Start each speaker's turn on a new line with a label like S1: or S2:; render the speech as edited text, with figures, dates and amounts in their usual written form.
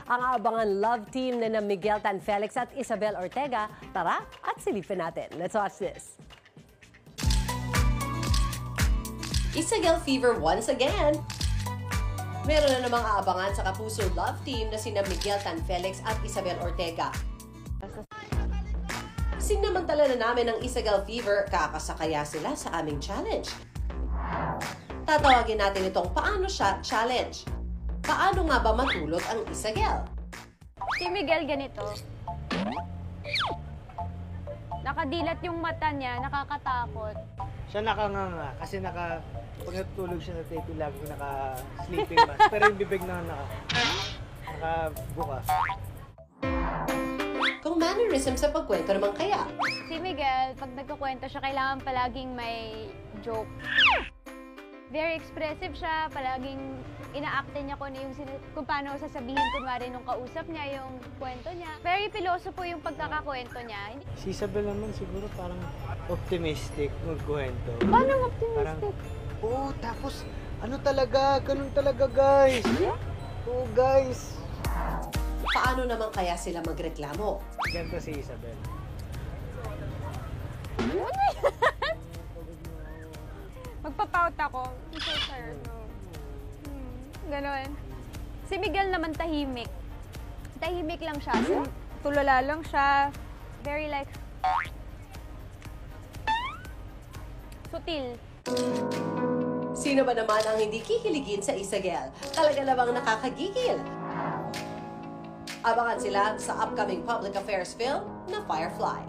S1: ang aabangan love team na Miguel Tan Felix at Isabel Ortega. Tara at silipin natin. Let's watch this.
S2: Isagel fever once again. Meron na namang aabangan sa kapuso love team na sina Miguel Tan Felix at Isabel Ortega. Sinamantala na namin ang Isagel fever, kakasakaya sila sa aming challenge. Tatawagin natin itong Paano Siya Challenge. Paano nga ba matulog ang Isagel?
S3: Si Miguel ganito. Nakadilat yung mata niya, nakakatakot.
S4: Siya nakanganga kasi pag natulog siya sa tape, lagi naka-sleeping mask. Pero yung bibig na nakabuka.
S2: Kung mannerism sa pagkwento naman kaya?
S3: Si Miguel, pag nagkukwento siya, kailangan palaging may joke. Very expressive siya, palaging ina-acte niya kung paano sasabihin kunwari nung kausap niya yung kwento niya. Very piloso po yung pagkakakwento niya.
S4: Si Isabel naman siguro parang optimistic magkwento.
S3: Paano
S4: Parang,
S3: optimistic?
S4: oo, tapos ano talaga, ganun talaga guys. Oo guys.
S2: Paano naman kaya sila magreklamo?
S4: Ganito si Isabel.
S3: Magpapout ako. I'm so sorry. Ganon. Si Miguel naman tahimik. Tahimik lang siya. Tulala lang siya. Very like... sutil.
S2: Sino ba naman ang hindi kikiligin sa Isagel? Talaga namang nakakagigil. Abangan sila sa upcoming public affairs film na Firefly.